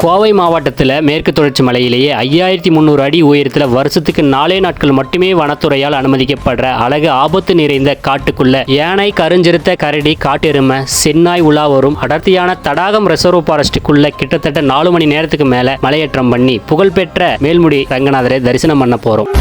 கோவை மாவட்டத்தில் மேற்கு தொடர்ச்சி மலையிலேயே 5300 அடி உயரத்தில் வருஷத்துக்கு 4 நாட்கள் மட்டுமே வனத்துறையால் அனுமதிக்கப்படுற அழகு ஆபத்து நிறைந்த காட்டுக்குள்ள யானை, கருஞ்சிறுத்தை, கரடி, காட்டெருமை, சென்னாய் உலா வரும் அடர்த்தியான தடாகம் ரிசர்வ் ஃபாரஸ்டுக்குள்ள கிட்டத்தட்ட 4 மணி நேரத்துக்கு மேல மலையேற்றம் பண்ணி புகழ்பெற்ற மேல்முடி ரங்கநாதரை தரிசனம் பண்ண போறோம்.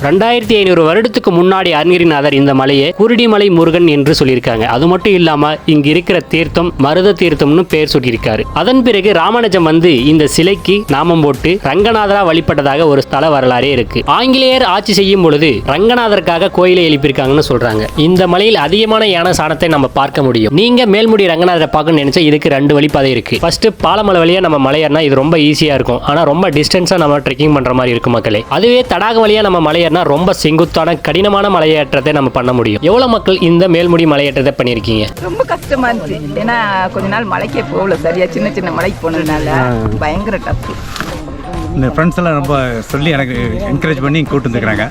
ரெண்டாயிரத்தி 500 வருடத்துக்கு முன்னாடி அருணகிரிநாதர் இந்த மலையை குருடிமலை முருகன் என்று சொல்லியிருக்காங்க. அது மட்டும் இல்லாம இங்க இருக்கிற தீர்த்தம் மருத தீர்த்தம்னு பேர் சொல்லியிருக்காரு. அதன் பிறகு ராமானுஜம் வந்து இந்த சிலைக்கு நாமம் போட்டு ரங்கநாதரா வழிபட்டதாக ஒரு ஸ்தல வரலாறே இருக்கு. ஆங்கிலேயர் ஆட்சி செய்யும் பொழுது ரங்கநாதருக்காக கோயிலை எழுப்பியிருக்காங்கன்னு சொல்றாங்க. இந்த மலையில் அதிகமான யானை சாணத்தை நம்ம பார்க்க முடியும். நீங்க மேல்முடி ரங்கநாதரை பார்க்கணும்னு நினைச்சா இதுக்கு 2 வழிபாதை இருக்கு. ஃபர்ஸ்ட் பாலமலை வழியா நம்ம மலையேறினா இது ரொம்ப ஈஸியா இருக்கும். ஆனா ரொம்ப டிஸ்டன்ஸா நம்ம ட்ரெக்கிங் பண்ற மாதிரி இருக்கும் மக்களே. அதுவே தடாகம் வழியா நம்ம மலையேறினா ரொம்ப செங்குத்தான கடினமான மலையேற்றத்தை நம்ம பண்ண முடியும். எவ்வளவு மக்கள் இந்த மேல்முடி மலையேற்றத்தை பண்ணிருக்கீங்க? ரொம்ப கஷ்டமா இருந்துச்சு. ஏன்னா கொஞ்ச நாள் மலைக்கே போகல சரியா, சின்ன சின்ன மலைக்கு போனதுனால பயங்கர டஃப். இந்த ஃப்ரெண்ட்ஸ் எல்லாம் ரொம்ப சொல்லி எனக்கு என்கரேஜ் பண்ணி கூட்டு வந்துக்கிறாங்க.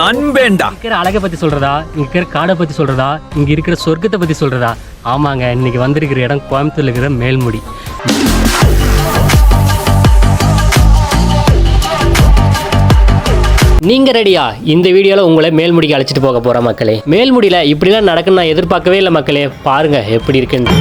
நண்பேண்டா இருக்கிற அழகை பத்தி சொல்றதா, இங்க இருக்கிற காடை பத்தி சொல்றதா, இங்க இருக்கிற சொர்க்கத்தை பத்தி சொல்றதா? ஆமாங்க, இன்னைக்கு வந்திருக்கிற இடம் கோயம்புத்தூர்ல இருக்கிற மேல்முடி. நீங்க ரெடியா? இந்த வீடியோல உங்களை மேல்முடிக்கு அழைச்சிட்டு போக போற மக்களே. மேல்முடியில இப்படிலாம் நடக்குன்னு நான் எதிர்பார்க்கவே இல்லை மக்களே. பாருங்க எப்படி இருக்குன்னு.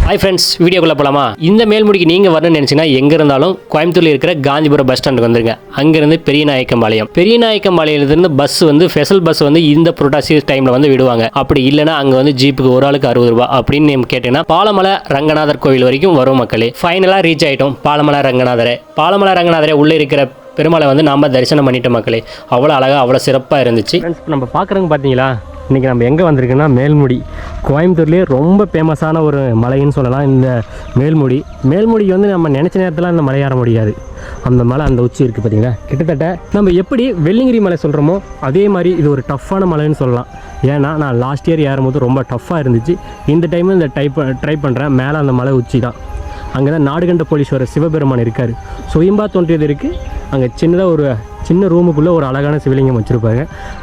ஹாய் ஃப்ரெண்ட்ஸ், வீடியோக்குள்ள போலாமா? இந்த மேல்முடிக்கு நீங்க வரணும்னு நினைச்சீங்கன்னா எங்க இருந்தாலும் கோயம்புத்தூர்ல இருக்கிற காஞ்சிபுரம் பஸ் ஸ்டாண்டுக்கு வந்துருங்க. அங்கிருந்து பெரியநாயக்கம்பாளையத்திலிருந்து பஸ் வந்து ஸ்பெஷல் பஸ் வந்து இந்த புரட்டாசி டைம்ல வந்து விடுவாங்க. அப்படி இல்லைன்னா அங்க வந்து ஜீப்புக்கு ஒரு ஆளுக்கு 60 ரூபாய் அப்படின்னு கேட்டீங்கன்னா பாலமலை ரங்கநாதர் கோவில் வரைக்கும் வரும் மக்களே. ஃபைனலா ரீச் ஆயிட்டோம் பாலமலை ரங்கநாதரை உள்ள இருக்கிற பெருமாளை வந்து நாம தரிசனம் பண்ணிட்டோம் மக்களே. அவ்வளோ அழகா அவ்வளோ சிறப்பாக இருந்துச்சு. நம்ம பார்க்குறவங்க பார்த்தீங்களா, இன்றைக்கி நம்ம எங்கே வந்திருக்குன்னா மேல்முடி. கோயம்புத்தூர்லேயே ரொம்ப ஃபேமஸான ஒரு மலைன்னு சொல்லலாம் இந்த மேல்முடிக்கு வந்து நம்ம நினச்ச நேரத்தில் அந்த மலை ஏற முடியாது. அந்த மலை அந்த உச்சி இருக்குது பார்த்தீங்களா. கிட்டத்தட்ட நம்ம எப்படி வெள்ளிங்கிரி மலை சொல்கிறோமோ அதே மாதிரி இது ஒரு டஃப்பான மலைன்னு சொல்லலாம். ஏன்னா நான் லாஸ்ட் இயர் ஏறும்போது ரொம்ப டஃப்பாக இருந்துச்சு. இந்த டைமு இந்த ட்ரை பண்ணுறேன். மேலே அந்த மலை உச்சி தான். அங்கே தான் நாடுகண்ட போலீஸ்வரர் சிவபெருமான் இருக்கார். சுயம்பா தோன்றியது இருக்குது. அங்கே சின்னதாக ஒரு சின்ன ரூமுக்குள்ளே ஒரு அழகான சிவலிங்கம் வச்சுருப்பாங்க.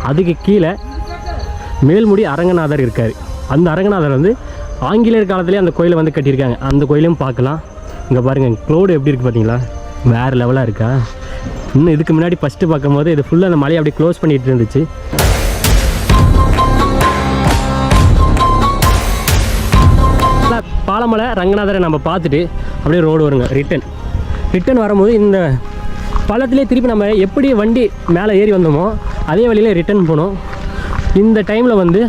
அதுக்கு கீழே மேல்முடி அரங்கநாதர் இருக்கார். அந்த அரங்கநாதர் வந்து ஆங்கிலேயர் காலத்துலேயே அந்த கோயிலை வந்து கட்டியிருக்காங்க. அந்த கோயிலையும் பார்க்கலாம். இங்கே பாருங்கள் க்ளௌடு எப்படி இருக்குது பார்த்தீங்களா, வேறு லெவலாக இருக்கா. இன்னும் இதுக்கு முன்னாடி ஃபஸ்ட்டு பார்க்கும்போது இது ஃபுல்லாக அந்த மலையை அப்படியே க்ளோஸ் பண்ணிகிட்டு இருந்துச்சு. பாலமலை ரங்கநாதரை நம்ம பார்த்துட்டு அப்படியே ரோடு வருங்க. ரிட்டன் வரும்போது இந்த பள்ளத்திலே திருப்பி நம்ம எப்படி வண்டி மேலே ஏறி வந்தோமோ அதே வழியில் ரிட்டன் போனோம். இந்த டைமில் வந்து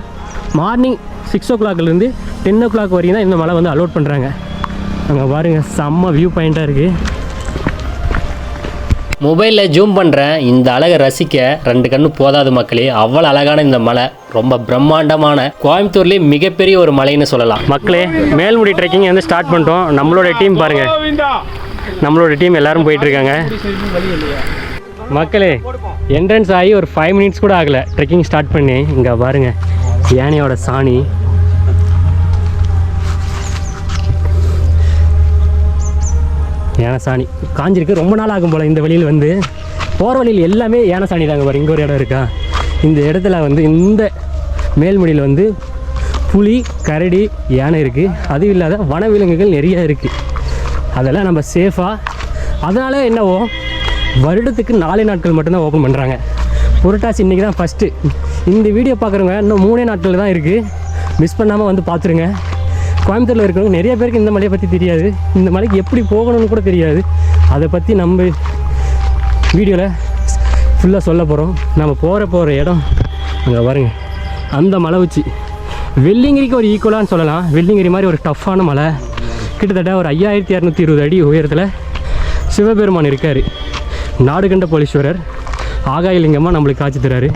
மார்னிங் 6 o'clockலேருந்து 10 o'clock வரைக்கும் தான் இந்த மலை வந்து அலோட் பண்ணுறாங்க. அங்கே பாருங்கள் செம்ம வியூ பாயிண்ட்டாக இருக்குது. மொபைலில் ஜூம் பண்ணுறேன். இந்த அழகை ரசிக்க 2 கண்ணு போதாது மக்களே. அவ்வளோ அழகான இந்த மலை ரொம்ப பிரம்மாண்டமான கோயம்புத்தூர்லேயே மிகப்பெரிய ஒரு மலைன்னு சொல்லலாம். மக்களே, மேல்முடி ட்ரெக்கிங் வந்து ஸ்டார்ட் பண்ணிட்டோம். நம்மளோட டீம் பாருங்கள், நம்மளோட டீம் எல்லோரும் போயிட்டுருக்காங்க. மக்களே, என்ட்ரன்ஸ் ஆகி ஒரு 5 minutes கூட ஆகலை ட்ரெக்கிங் ஸ்டார்ட் பண்ணி. இங்கே பாருங்கள் யானையோட சாணி. யானை சாணி காஞ்சிருக்கு. ரொம்ப நாள் ஆகும் போல் இந்த வழியில் வந்து போகிற வழியில் எல்லாமே யானை சாணி தாங்க. பாருங்க இங்கே ஒரு இடம் இருக்கா. இந்த இடத்துல வந்து இந்த மேல்முடியில் வந்து புலி, கரடி, யானை இருக்குது. அதுவும் இல்லாத வனவிலங்குகள் நிறைய இருக்குது. அதெல்லாம் நம்ம சேஃபாக. அதனால என்னவோ வருடத்துக்கு 4 நாட்கள் மட்டும்தான் ஓப்பன் பண்ணுறாங்க. புரட்டாசி இன்றைக்கி தான் ஃபஸ்ட்டு. இந்த வீடியோ பார்க்குறவங்க இன்னும் 3 நாட்கள் தான் இருக்குது. மிஸ் பண்ணாமல் வந்து பார்த்துருங்க. கோயம்புத்தூரில் இருக்கிறவங்க நிறைய பேருக்கு இந்த மலையை பற்றி தெரியாது. இந்த மலைக்கு எப்படி போகணும்னு கூட தெரியாது. அதை பற்றி நம்ம வீடியோவில் ஃபுல்லாக சொல்ல போகிறோம். நம்ம போகிற இடம் அங்கே பாருங்க, அந்த மலை உச்சி வெள்ளிங்கிரிக்கு ஒரு ஈக்குவலான்னு சொல்லலாம். வெள்ளிங்கிரி மாதிரி ஒரு டஃப்பான மலை. கிட்டத்தட்ட ஒரு 5220 அடி உயரத்தில் சிவபெருமான் இருக்கார். நாடுகண்ட போலீஸ்வரர் ஆகாயலிங்கமாக நம்மளுக்கு காட்சி தராரு.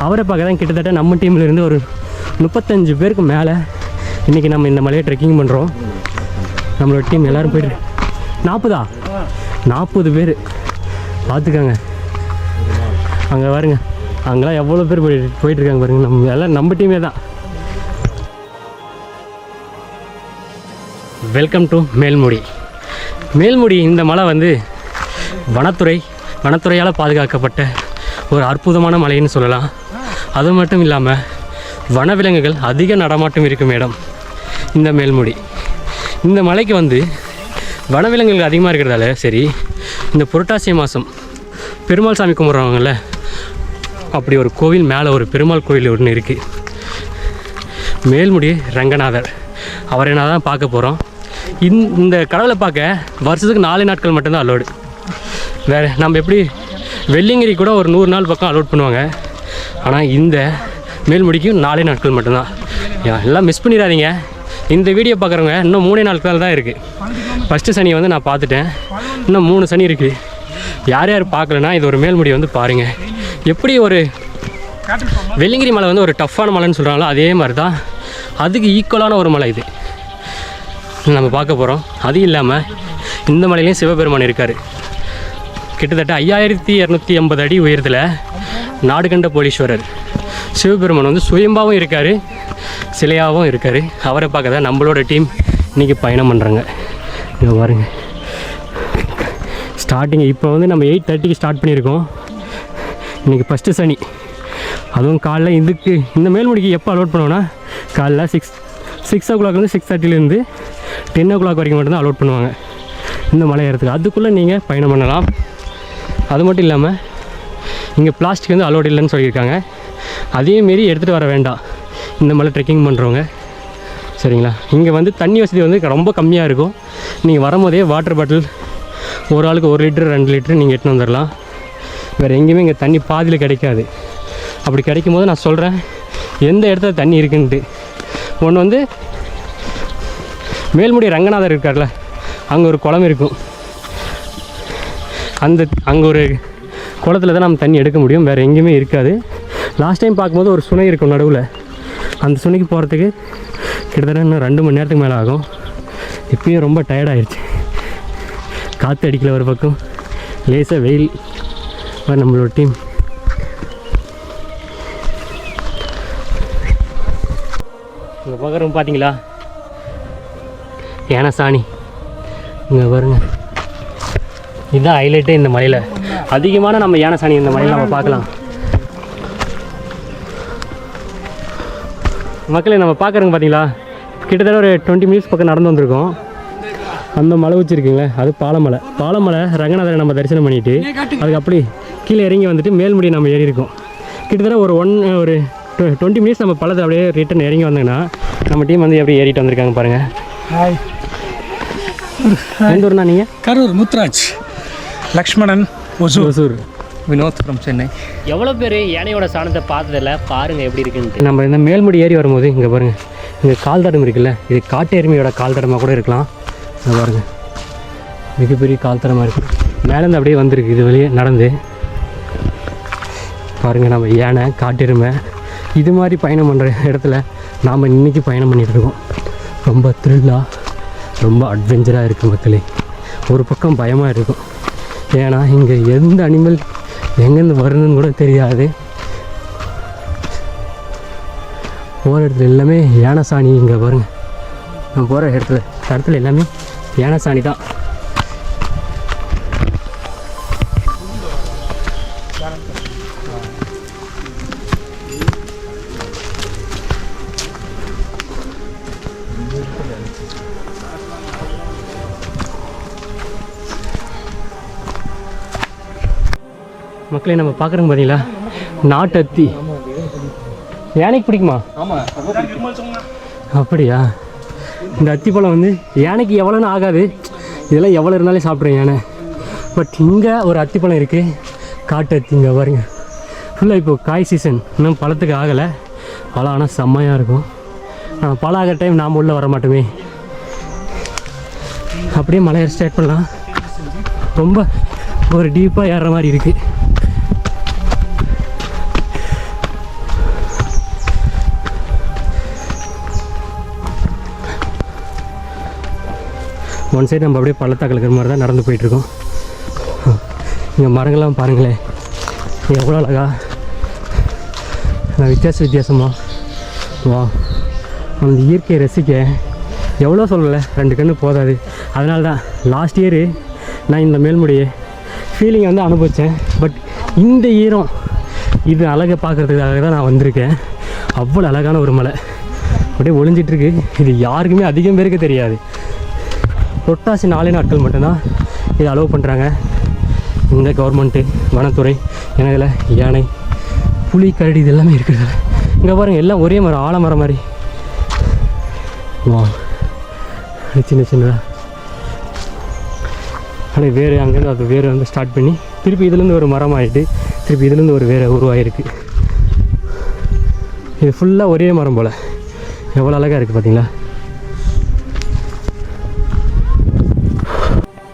அவரை பார்க்க தான் கிட்டத்தட்ட நம்ம டீம்லேருந்து ஒரு 35 பேருக்கு மேலே இன்றைக்கி நம்ம இந்த மலையை ட்ரெக்கிங் பண்ணுறோம். நம்மளோட டீம் எல்லோரும் போய்ட்டு 40 பேர் பார்த்துக்காங்க. அங்கே பாருங்க, அங்கெல்லாம் எவ்வளோ பேர் போயிட்டுருக்காங்க பாருங்க. நம்ம எல்லாம் நம்ம டீமே தான். Welcome to Melmudi. இந்த மலை வந்து வனத்துறையால் பாதுகாக்கப்பட்ட ஒரு அற்புதமான மலைன்னு சொல்லலாம். அது மட்டும் இல்லாமல் வனவிலங்குகள் அதிக நடமாட்டம் இருக்கும் இடம் இந்த மேல்முடி. இந்த மலைக்கு வந்து வனவிலங்குகள் அதிகமாக இருக்கிறதால சரி, இந்த புரட்டாசி மாதம் பெருமாள் சாமி கும்பிட்றவங்கள அப்படி ஒரு கோவில் மேலே ஒரு பெருமாள் கோவில் ஒன்று இருக்குது. மேல்முடி ரங்கநாதர், அவரை நான் தான் பார்க்க போகிறோம். இந்த கடவுளை பார்க்க வருஷத்துக்கு 4 நாட்கள் மட்டும்தான் அலோடு. வேறு நம்ம எப்படி வெள்ளிங்கிரி கூட ஒரு 100 நாள் பக்கம் அலோட் பண்ணுவாங்க. ஆனால் இந்த மேல்முடிக்கும் 4 நாட்கள் மட்டும்தான். எல்லாம் மிஸ் பண்ணிடாதீங்க. இந்த வீடியோ பார்க்குறவங்க இன்னும் 3 நாட்கள் தான் இருக்குது. ஃபஸ்ட்டு சனியை வந்து நான் பார்த்துட்டேன், இன்னும் 3 சனி இருக்குது. யார் யார் பார்க்கலன்னா இது ஒரு மேல்முடி வந்து பாருங்கள். எப்படி ஒரு வெள்ளிங்கிரி மலை வந்து ஒரு டஃப்பான மலைன்னு சொல்கிறாங்களோ அதே மாதிரி தான் அதுக்கு ஈக்குவலான ஒரு மலை இது நம்ம பார்க்க போகிறோம். அது இல்லாமல் இந்த மலையிலையும் சிவபெருமான் இருக்கார். கிட்டத்தட்ட 5250 அடி உயரத்தில் நாடு கண்ட போலீஸ்வரர் சிவபெருமான் வந்து சுயம்பாவும் இருக்கார், சிலையாகவும் இருக்கார். அவரை பார்க்க தான் நம்மளோட டீம் இன்றைக்கி பயணம் பண்ணுறாங்க. இங்கே பாருங்க, ஸ்டார்டிங் இப்போ வந்து நம்ம 8:30க்கு ஸ்டார்ட் பண்ணியிருக்கோம். இன்றைக்கி ஃபஸ்ட்டு சனி, அதுவும் காலைல இதுக்கு இந்த மேல்முடிக்கு எப்போ அலோட் பண்ணுவோன்னா காலைல 6 o'clock 6:30 10 o'clock வரைக்கும் மட்டும்தான் அலோட் பண்ணுவாங்க இந்த மலை ஏறத்துக்கு. அதுக்குள்ளே நீங்கள் பயணம் பண்ணலாம். அது மட்டும் இல்லாமல் இங்கே பிளாஸ்டிக் வந்து அலோட் இல்லைன்னு சொல்லியிருக்காங்க. அதையும் மீறி எடுத்துகிட்டு வர வேண்டாம் இந்த மலை ட்ரெக்கிங் பண்ணுறவங்க, சரிங்களா? இங்கே வந்து தண்ணி வசதி வந்து ரொம்ப கம்மியாக இருக்கும். நீங்கள் வரும்போதே வாட்டர் பாட்டில் ஒரு ஆளுக்கு 1 லிட்டர் 2 லிட்டர் நீங்கள் எடுத்துன்னு வந்துடலாம். வேறு எங்கேயுமே இங்கே தண்ணி பாதியில் கிடைக்காது. அப்படி கிடைக்கும் போது நான் சொல்கிறேன் எந்த இடத்துல தண்ணி இருக்குன்ட்டு. ஒன்று வந்து மேல்முடி ரங்கநாதர் இருக்கார்ல, அங்கே ஒரு குளம் இருக்கும். அங்கே ஒரு குளத்தில் தான் நம்ம தண்ணி எடுக்க முடியும், வேறு எங்கேயுமே இருக்காது. லாஸ்ட் டைம் பார்க்கும்போது ஒரு சுனை இருக்கும் நடுவில். அந்த சுனைக்கு போகிறதுக்கு கிட்டத்தட்ட இன்னும் 2 மணி நேரத்துக்கு மேலே ஆகும். இப்பயும் ரொம்ப டயர்டாகிடுச்சு. காற்று அடிக்கல ஒரு பக்கம், லேசாக வெயில். நம்மளோட டீம் இங்கே பார்க்குறோம் பார்த்தீங்களா, யானைசாணி. இங்கே பாருங்க, இதுதான் ஹைலைட்டே இந்த மலையில். அதிகமான நம்ம யானைசாணி இந்த மலையில் நம்ம பார்க்கலாம். மக்களை நம்ம பார்க்குறோங்க பார்த்தீங்களா, கிட்டத்தட்ட ஒரு 20 மினிட்ஸ் பக்கம் நடந்து வந்திருக்கோம். அந்த மலை வச்சுருக்குங்களே அது பாலமலை ரங்கநாதரை நம்ம தரிசனம் பண்ணிவிட்டு அதுக்கு அப்படி கீழே இறங்கி வந்துட்டு மேல்முடி நம்ம ஏறி இருக்கோம். கிட்டத்தட்ட ஒரு 20 மினிட்ஸ் நம்ம பழத்தை அப்படியே ரிட்டன் இறங்கி வந்தோங்கன்னா நம்ம டீம் வந்து எப்படி ஏறிட்டு வந்திருக்காங்க பாருங்கள். ஹாய், எந்த ஊர்னா நீங்கள்? கரூர் முத்துராஜ், லக்ஷ்மணன், ஒசூர், வினோத் ஃப்ரம் சென்னை. எவ்வளோ பேர் யானையோட சாணத்தை பார்த்ததில்ல, பாருங்கள் எப்படி இருக்குன்ட்டு. நம்ம இந்த மேல்முடி ஏறி வரும்போது இங்கே பாருங்கள், இங்கே கால் தடம் இருக்குல்ல, இது காட்டு எருமையோட கால் தடமாக கூட இருக்கலாம். இங்கே பாருங்கள், மிகப்பெரிய கால் தடமாக இருக்குது. மேலேருந்து அப்படியே வந்திருக்கு இது வெளியே நடந்து. பாருங்கள், நம்ம யானை காட்டெருமை இது மாதிரி பயணம் பண்ணுற இடத்துல நாம் இன்றைக்கி பயணம் பண்ணிகிட்ருக்கோம். ரொம்ப த்ரில்லாக, ரொம்ப அட்வென்ச்சராக இருக்குது மக்களே. ஒரு பக்கம் பயமாக இருக்கும், ஏன்னா இங்கே எந்த அனிமல் எங்கேருந்து வருதுன்னு கூட தெரியாது. போகிற இடத்துல எல்லாமே யானைசாணி. இங்கே பாருங்கள், நான் போகிற இடத்துல எல்லாமே யானைசாணி தான். மக்களை நம்ம பார்க்குறோங்க பார்த்தீங்களா, நாட்டு அத்தி. யானைக்கு பிடிக்குமா? அப்படியா? இந்த அத்திப்பழம் வந்து யானைக்கு எவ்வளோன்னு ஆகாது, இதெல்லாம் எவ்வளோ இருந்தாலும் சாப்பிட்றேன் யானை. பட் இங்கே ஒரு அத்திப்பழம் இருக்குது, காட்டு அத்தி. இங்கே பாருங்க, ஃபுல்லாக இப்போது காய் சீசன், இன்னும் பழத்துக்கு ஆகலை. பழம் ஆனால் செம்மையாக இருக்கும். ஆனால் பழம் ஆகிற டைம் நாம் உள்ளே வர மாட்டோமே. அப்படியே மலை ஏற ஸ்டார்ட் பண்ணலாம். ரொம்ப ஒரு டீப்பாக ஏறுற மாதிரி இருக்குது. ஒன் சைடு நம்ம அப்படியே பள்ளத்தாக்கில் இருக்கிற மாதிரி தான் நடந்து போயிட்டுருக்கோம். இங்கே மரங்கள்லாம் பாருங்களேன், எவ்வளோ அழகா, வித்தியாசமாக. வா, அந்த இயற்கையை ரசிக்க எவ்வளோ சொல்லலை, 2 கண்ணு போதாது. அதனால தான் லாஸ்ட் இயரு நான் இந்த மேல்முடியை ஃபீலிங்கை வந்து அனுபவித்தேன். பட் இந்த ஈரம் இது அழகை பார்க்குறதுக்காக தான் நான் வந்திருக்கேன். அவ்வளோ அழகான ஒரு மலை அப்படியே ஒளிஞ்சிட்ருக்கு. இது யாருக்குமே அதிகம் பேருக்கு தெரியாது. புரட்டாசி 4 நாட்கள் மட்டும்தான் இதை அலோவ் பண்ணுறாங்க இந்த கவர்மெண்ட்டு, வனத்துறை. ஏன்னா இதில் யானை, புலி, கரடி இது எல்லாமே இருக்குது. இங்கே பாருங்கள், எல்லாம் ஒரே மரம், ஆலமரம் மாதிரி. வா, சின்ன சின்னதாக. ஆனால் வேறு அங்கேருந்து அது வேறு வந்து ஸ்டார்ட் பண்ணி திருப்பி இதுலேருந்து ஒரு மரம் ஆகிட்டு திருப்பி இதுலேருந்து ஒரு வேறு உருவாகிருக்கு. இது ஃபுல்லாக ஒரே மரம் போல். எவ்வளோ அழகாக இருக்குது பார்த்தீங்களா.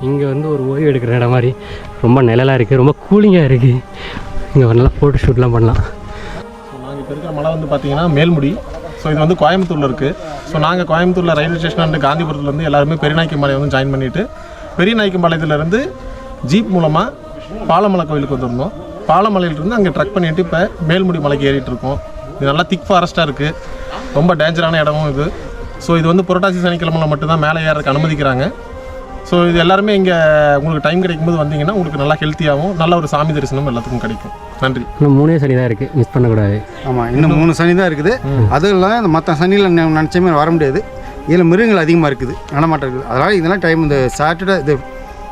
இங்கே வந்து ஒரு ஓய்வு எடுக்கிற இடம் மாதிரி ரொம்ப நிழலாக இருக்குது, ரொம்ப கூலிங்காக இருக்குது. இங்கே நல்லா ஃபோட்டோ ஷூட்லாம் பண்ணலாம். ஸோ நாங்கள் இப்போ இருக்கிற மலை வந்து பார்த்தீங்கன்னா மேல்முடி. ஸோ இது வந்து கோயம்புத்தூரில் இருக்குது. ஸோ நாங்கள் கோயம்புத்தூரில் ரயில்வே ஸ்டேஷன் அண்ட் காந்திபுரத்துலேருந்து எல்லாருமே பெரியநாய்க்கம்பாளையம் வந்து ஜாயின் பண்ணிவிட்டு பெரியநாய்க்கம்பாளையத்துலேருந்து ஜீப் மூலமாக பாலமலை கோயிலுக்கு வந்துருந்தோம். பாலமலையிலிருந்து அங்கே ட்ரக் பண்ணிவிட்டு இப்போ மேல்முடி மலைக்கு ஏறிட்டு இருக்கோம். இது நல்லா திக் ஃபாரஸ்ட்டாக இருக்குது, ரொம்ப டேஞ்சரான இடமும் இது. ஸோ இது வந்து புரட்டாசி சனிக்கிழமையில் மட்டும்தான் மேலே ஏறதுக்கு அனுமதிக்கிறாங்க. ஸோ இது எல்லாருமே இங்கே உங்களுக்கு டைம் கிடைக்கும்போது வந்தீங்கன்னா உங்களுக்கு நல்லா ஹெல்த்தியாகவும் நல்ல ஒரு சாமி தரிசனம் எல்லாத்துக்கும் கிடைக்கும். நன்றி. இன்னும் 3 சனி தான் இருக்குது, மிஸ் பண்ணக்கூடாது. ஆமாம், இன்னும் 3 சனி தான் இருக்குது. அதுவும் இல்லாமல் இந்த மற்ற சனியில் நினச்சமே வர முடியாது. இதில் மிருகங்கள் அதிகமாக இருக்குது, நடமாட்டம் இருக்குது. அதனால் இதெல்லாம் டைம் இந்த சாட்டர்டே இது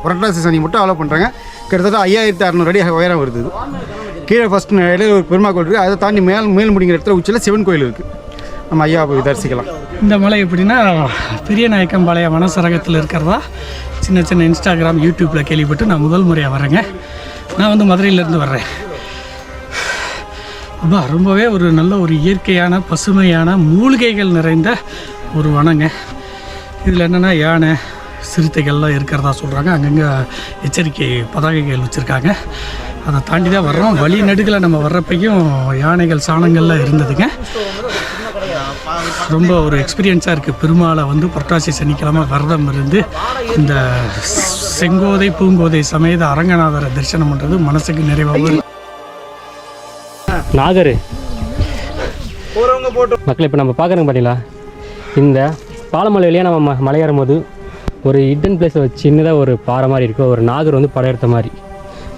புரட்டாசி சனி மட்டும் அலோவ் பண்ணுறாங்க. கிட்டத்தட்ட 5600 அடி உயரம் வருது. கீழே ஃபஸ்ட்டு இடையில ஒரு பெருமா கோயில் இருக்குது. அதை தாண்டி மேல் முடிங்கிற இடத்துல உச்சியில் சிவன் கோயில் இருக்குது. நம்ம ஐயா போய் தரிசிக்கலாம். இந்த மலை எப்படின்னா பெரியநாயக்கம்பாளையம் வனசரகத்தில் இருக்கிறதா சின்ன சின்ன இன்ஸ்டாகிராம், யூடியூப்பில் கேள்விப்பட்டு நான் முதல் முறையாக வரேங்க. நான் வந்து மதுரையிலேருந்து வர்றேன். அப்பா ரொம்பவே ஒரு நல்ல ஒரு இயற்கையான பசுமையான மூலிகைகள் நிறைந்த ஒரு வனங்க. இதில் என்னென்னா யானை, சிறுத்தைகள்லாம் இருக்கிறதா சொல்கிறாங்க. அங்கங்கே எச்சரிக்கை பதாகைகள் வச்சுருக்காங்க. அதை தாண்டி தான் வர்றோம். வழி நடுக்கில் நம்ம வர்றப்பையும் யானைகள், சாணங்கள்லாம் இருந்ததுங்க. ரொம்ப ஒரு எக்ஸ்பீரியன்ஸாக இருக்குது. பெருமாளை வந்து புரட்டாசி சனிக்கிழமை விரதம் இருந்து இந்த செங்கோதை பூங்கோதை சமேத அரங்கநாதரை தரிசனம் பண்ணுறது மனசுக்கு நிறைவாக. நாகர் மக்கள் இப்போ நம்ம பார்க்குறோங்க பார்த்தீங்களா, இந்த பாலமலை வழியாக நம்ம மலையேறும் போது ஒரு ஹிடன் பிளேஸில் வச்சு சின்னதாக ஒரு பாறை மாதிரி இருக்கும். ஒரு நாகர் வந்து படம் எடுத்த மாதிரி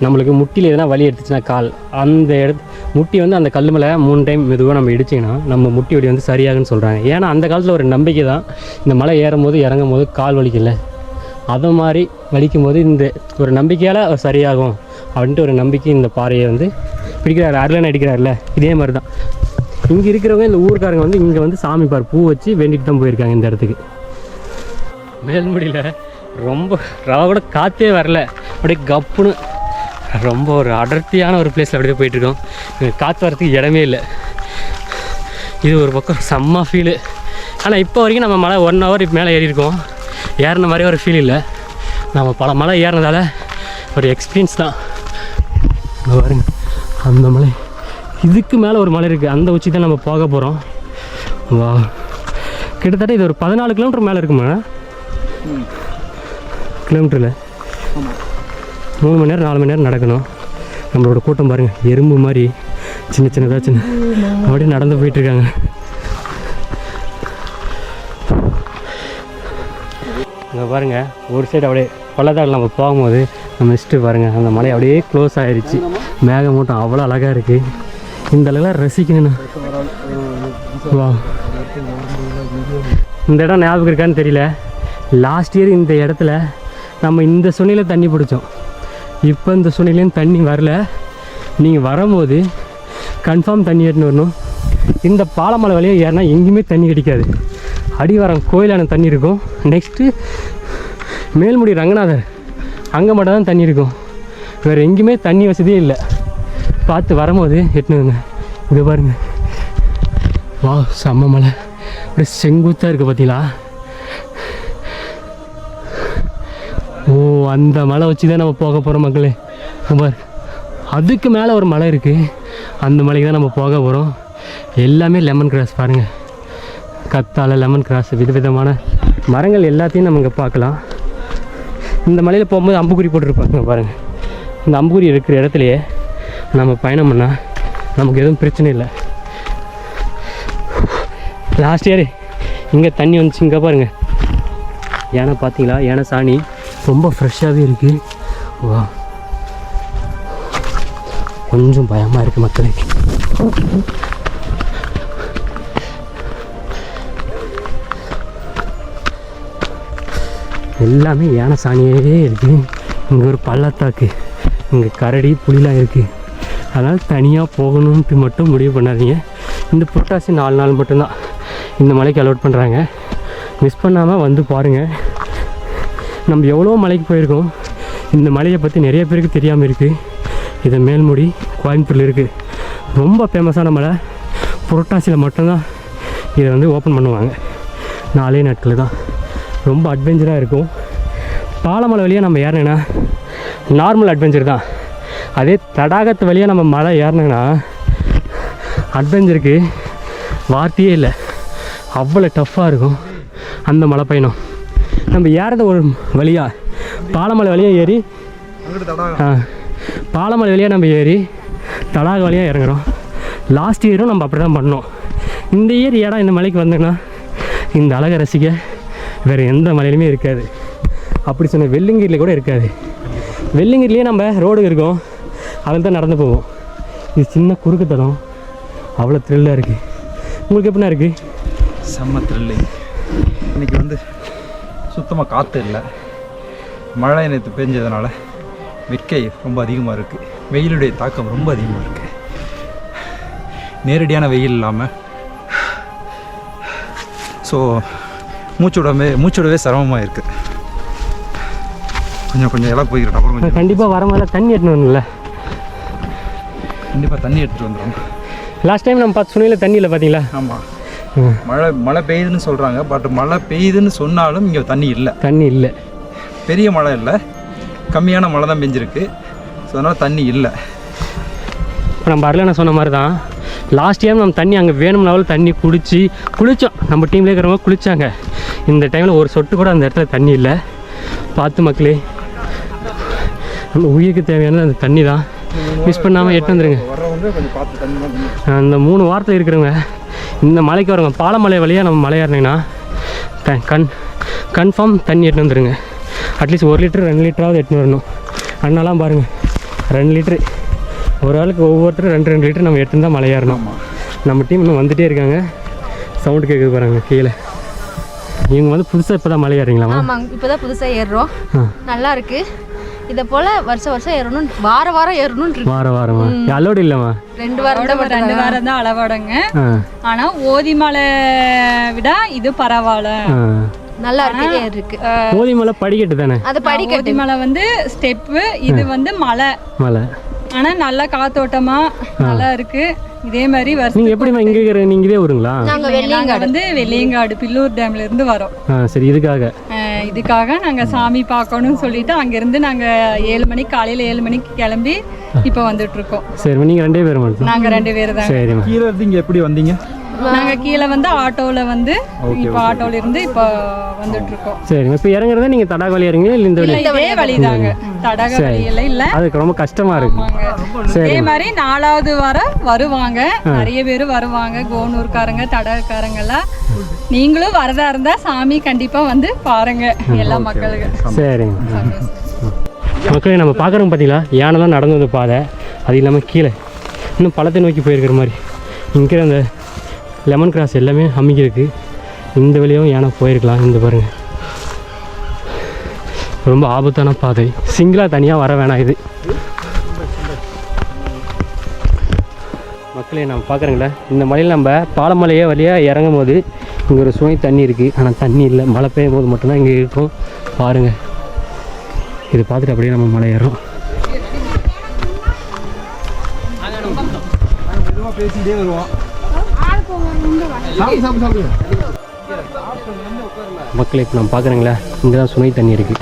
நம்மளுக்கு முட்டியில் எதனா வலி எடுத்துச்சுன்னா கால், அந்த முட்டி வந்து அந்த கல் மேலே 3 டைம் மெதுவாக நம்ம இடிச்சிங்கன்னா நம்ம முட்டி வலி வந்து சரியாகுன்னு சொல்கிறாங்க. ஏன்னா அந்த காலத்தில் ஒரு நம்பிக்கை தான், இந்த மலை ஏறும் போது இறங்கும் போது கால் வலிக்கல, அதை மாதிரி வலிக்கும் போது இந்த ஒரு நம்பிக்கையால் சரியாகும் அப்படின்ட்டு ஒரு நம்பிக்கை இந்த பாறையை வந்து பிடிக்கிறாரு. அருளன் அடிக்கிறாருல, இதே மாதிரி தான் இங்கே இருக்கிறவங்க, இந்த ஊருக்காரங்க வந்து இங்கே வந்து சாமி பார் பூ வச்சு வேண்டிட்டு தான் போயிருக்காங்க இந்த இடத்துக்கு. மேல்முடியில் ரொம்ப ரவா கூட காற்றே வரல, அப்படியே கப்புன்னு ரொம்ப ஒரு அடர்த்தியான ஒரு பிளேஸில் அப்படியே போயிட்டுருக்கோம். காற்று வரத்துக்கு இடமே இல்லை. இது ஒரு பக்கம் செம்ம ஃபீலு. ஆனால் இப்போ வரைக்கும் நம்ம மலை 1 ஹவர் இப்போ மேலே ஏறியிருக்கோம். ஏறின மாதிரி ஒரு ஃபீல் இல்லை. நம்ம பல மலை ஏறினதால ஒரு எக்ஸ்பீரியன்ஸ் தான். பாருங்க, அந்த மலை, இதுக்கு மேலே ஒரு மலை இருக்குது, அந்த உச்சி தான் நம்ம போக போகிறோம். வா, கிட்டத்தட்ட இது ஒரு 14 கிலோமீட்டர் மேலே இருக்குமா? கிலோமீட்டரில் 3 மணி நேரம் 4 மணி நேரம் நடக்கணும். நம்மளோட கூட்டம் பாருங்கள், எறும்பு மாதிரி சின்ன அப்படியே நடந்து போயிட்டுருக்காங்க. இங்கே பாருங்கள், ஒரு சைடு அப்படியே பள்ளத்தாக்கில் நம்ம போகும்போது நம்ம மிஸ்ட்டு பாருங்கள், அந்த மலை அப்படியே க்ளோஸ் ஆகிடுச்சு. மேகமூட்டம் அவ்வளோ அழகாக இருக்குது. இந்த அளவுலாம் ரசிக்கணும். வா, இந்த இடம் ஞாபகம் இருக்கான்னு தெரியல. லாஸ்ட் இயர் இந்த இடத்துல நம்ம இந்த சுனையில் தண்ணி பிடிச்சோம். இப்போ இந்த சுனையிலேயும் தண்ணி வரல. நீங்கள் வரும்போது கன்ஃபார்ம் தண்ணி ஏற்றின்னு வரணும். இந்த பாலமலை வழியாக ஏறினா எங்கேயுமே தண்ணி கிடைக்காது. அடிவாரம் கோயிலான தண்ணி இருக்கும். நெக்ஸ்ட்டு மேல்முடி ரங்கநாதர், அங்கே மட்டும் தான் தண்ணி இருக்கும். வேறு எங்கேயுமே தண்ணி வசதியே இல்லை. பார்த்து வரும்போது எட்டுனுங்க. இங்கே பாருங்கள், வா செம்ம மலை, அப்படியே செங்குத்தாக இருக்குது பார்த்தீங்களா. ஓ, அந்த மலை வச்சு தான் நம்ம போக போகிறோம் மக்களே. பாரு, அதுக்கு மேலே ஒரு மலை இருக்குது, அந்த மலைக்கு தான் நம்ம போக போகிறோம். எல்லாமே லெமன் கிராஸ் பாருங்கள், கத்தாழை, லெமன் கிராஸ், விதவிதமான மரங்கள் எல்லாத்தையும் நம்ம இங்கே பார்க்கலாம். இந்த மலையில் போகும்போது அம்புக்குறி போட்டுருப்பாங்க பாருங்கள். இந்த அம்புக்குறி இருக்கிற இடத்துலையே நம்ம பயணம் பண்ணால் நமக்கு எதுவும் பிரச்சனை இல்லை. லாஸ்ட் இயர் இங்கே தண்ணி வந்துச்சு. இங்கே பாருங்கள், யானை பார்த்தீங்களா, யானை சாணி ரொம்ப ஃப்ரெஷ்ஷாகவே இருக்குது. வா, கொஞ்சம் பயமாக இருக்குது மக்களே. எல்லாமே யானை சாணியே இருக்குது. இங்கே ஒரு பள்ளத்தாக்கு, இங்கே கரடி புலிலாம் இருக்குது. அதனால் தனியாக போகணுன்ட்டு மட்டும் முடிவு பண்ணாதீங்க. இந்த புரட்டாசி 4 நாள் மட்டும்தான் இந்த மலைக்கு அலோட் பண்ணுறாங்க. மிஸ் பண்ணாமல் வந்து பாருங்கள். நம்ம எவ்வளோ மலைக்கு போயிருக்கோம், இந்த மலையை பற்றி நிறைய பேருக்கு தெரியாமல் இருக்குது. இது மேல்முடி கோயம்புத்தூரில் இருக்குது. ரொம்ப ஃபேமஸான மலை. புரட்டாசியில் மட்டும்தான் இதை வந்து ஓப்பன் பண்ணுவாங்க. 4 நாட்கள் தான். ரொம்ப அட்வென்ச்சராக இருக்கும். பாலமலை வழியாக நம்ம ஏறினேன்னா நார்மல் அட்வென்ச்சர் தான். அதே தடாகத்து வழியாக நம்ம மலை ஏறினோன்னா அட்வென்ச்சருக்கு வார்த்தையே இல்லை. அவ்வளோ டஃப்பாக இருக்கும் அந்த மலை பயணம். நம்ம ஏறத ஒரு வழியாக பாலமலை வழியாக ஏறி பாலமலை வழியாக நம்ம ஏறி தடாக வழியாக இறங்குறோம். லாஸ்ட் இயரும் நம்ம அப்படி தான் பண்ணோம். இந்த இயர் இடம் இந்த மலைக்கு வந்தோன்னா இந்த அழகை ரசிக்க வேறு எந்த மலையிலுமே இருக்காது. அப்படி சொன்ன வெள்ளிங்கிரியில் கூட இருக்காது. வெள்ளிங்கிரிலேயே நம்ம ரோடு இருக்கும், அதில் தான் நடந்து போவோம். இது சின்ன குறுக்கு தடம், அவ்வளோ த்ரில்லாக இருக்குது. உங்களுக்கு எப்படின்னா இருக்குது? செம்ம த்ரில்லு. இன்றைக்கி வந்து சுத்தமாக காற்று இல்லை. மழை நேற்று பெஞ்சதுனால வெக்கை ரொம்ப அதிகமாக இருக்குது. வெயிலுடைய தாக்கம் ரொம்ப அதிகமாக இருக்குது. நேரடியான வெயில் இல்லாமல் ஸோ மூச்சுடவே சிரமமாக இருக்குது. கொஞ்சம் எல்லாம் போய்க்கிறேன். அப்புறம் கொஞ்சம் கண்டிப்பாக வர மாதிரி தண்ணி எடுத்துன்னு வரணும்ல. கண்டிப்பாக தண்ணி எடுத்துகிட்டு வந்துடும். லாஸ்ட் டைம் நம்ம பார்த்து சொன்னியில் தண்ணி இல்லை பார்த்தீங்களா? ஆமாம், மழை பெய்யுதுன்னு சொல்கிறாங்க. பட் மழை பெய்யுதுன்னு சொன்னாலும் இங்கே தண்ணி இல்லை. தண்ணி இல்லை, பெரிய மழை இல்லை, கம்மியான மழை தான் பெஞ்சிருக்கு. ஸோ அதனால் தண்ணி இல்லை. இப்போ நம்ம அருளை சொன்ன மாதிரி தான் லாஸ்ட் டைம் நம்ம தண்ணி அங்கே வேணும் லெவலில் தண்ணி குளித்தோம். நம்ம டீம்லேயே இருக்கிறவங்க குளித்தாங்க. இந்த டைமில் ஒரு சொட்டு கூட அந்த இடத்துல தண்ணி இல்லை. பார்த்து மக்களே, நம்ம உயிருக்கு தேவையான அந்த தண்ணி தான். மிஸ் பண்ணாமல் எட்டு வந்துடுங்க. அந்த 3 வாரத்தில் இருக்கிறவங்க இந்த மலைக்கு வரவங்க பாலமலை வழியாக நம்ம மலை ஏறினீங்கன்னா கன்ஃபார்ம் தண்ணி எட்டு வந்துடுங்க. அட்லீஸ்ட் 1 லிட்டர் 2 லிட்டராவது எட்டுன்னு வரணும். அண்ணாலாம் பாருங்கள் 2 லிட்ரு, ஒரு ஆளுக்கு ஒவ்வொருத்தரும் 2 லிட்டர் நம்ம எடுத்துன்னு தான் மலை ஏறணும். நம்ம டீம் இன்னும் வந்துகிட்டே இருக்காங்க. சவுண்டு கேட்குது பாருங்க கீழே. இவங்க வந்து புதுசாக இப்போ தான் மலை ஏறுறீங்களாமா? ஆமாங்க, இப்போ தான் புதுசாக ஏறுறோம். நல்லா இருக்கு. இதை போல் வருஷம் ஏறணும், வாரம் ஏறணும். வாரமா அலோடு இல்லைம்மா? 2 வாரம் தான் அளவாடங்க. ஆனால் ஓதிமலை விட இது பரவாயில்ல, நல்லா இருக்கு. ஓதிமலை படிக்கட்டு தானே? அது படிக்கட்டு. ஓதிமலை வந்து ஸ்டெப்பு, இது வந்து மலை. ஆனால் நல்லா காத்தோட்டமா நல்லா இருக்கு. இதே மாதிரி நீங்க எப்படிமா இங்க இருக்கிற நீங்க இதே ஊருங்களா? நாங்க வெள்ளியங்காடு பில்லூர் டேம்ல இருந்து வரோம். சரி, இதுக்காக நாங்க சாமி பார்க்கணும்னு சொல்லிட்டு அங்கிருந்து நாங்க 7 மணிக்கு காலையில 7 மணிக்கு கிளம்பி இப்போ வந்துட்டு இருக்கோம். சரி, நீங்க 2 பேர் மட்டும்? நாங்க 2 பேர் தான். சரிம்மா. கீழே இருந்து இங்கே எப்படி வந்தீங்க? நாங்க கீழே வந்து ஆட்டோல வந்து இப்போ ஆட்டோல இருந்து இப்போ வந்துட்டு இருக்கோம். சரி, இப்போ இறங்குறத நீங்க தடாக வழி இறங்குங்க இல்ல இந்த வழி? இதே வழிதாங்க, தடாக வழியில இல்ல. அதுக்கு ரொம்ப கஷ்டமா இருக்கு. இதே மாதிரி 4வது வாரம் வருவாங்க, நிறைய பேர் வருவாங்க, கோனூர்காரங்க தடாகக்காரங்க எல்லாம். நீங்களும் வரதா இருந்தா சாமி கண்டிப்பா வந்து பாருங்க எல்லா மக்களுக்கு. சரிங்க மக்களே, நம்ம பார்க்குறோம் பார்த்தீங்களா, யானை தான் நடந்து வந்த பாதை. அது இல்லாமல் கீழே இன்னும் பழத்தை நோக்கி போயிருக்கிற மாதிரி இங்கே அந்த லெமன் கிராஸ் எல்லாமே அமைக்கிருக்கு. இந்த வழியாகவும் யானை போயிருக்கலாம். இந்த பாருங்கள், ரொம்ப ஆபத்தான பாதை. சிங்கிளாக தனியாக வர வேணாம் இது. மக்களே, நம்ம பார்க்குறோங்களே, இந்த மலையில் நம்ம பாலமலையே வழியாக இறங்கும் போது இங்கே ஒரு சுவை தண்ணி இருக்குது. ஆனால் தண்ணி இல்லை. மழை பெய்யும் போது மட்டும்தான் இங்கே இருக்கும். பாருங்கள், இது பார்த்துட்டு அப்படியே நம்ம மலை ஏறுறோம். பேசிட்டே வருவோம். மக்களே, இப்போ நம்ம பார்க்குறீங்களா, இங்கே தான் சுனை தண்ணி இருக்குது.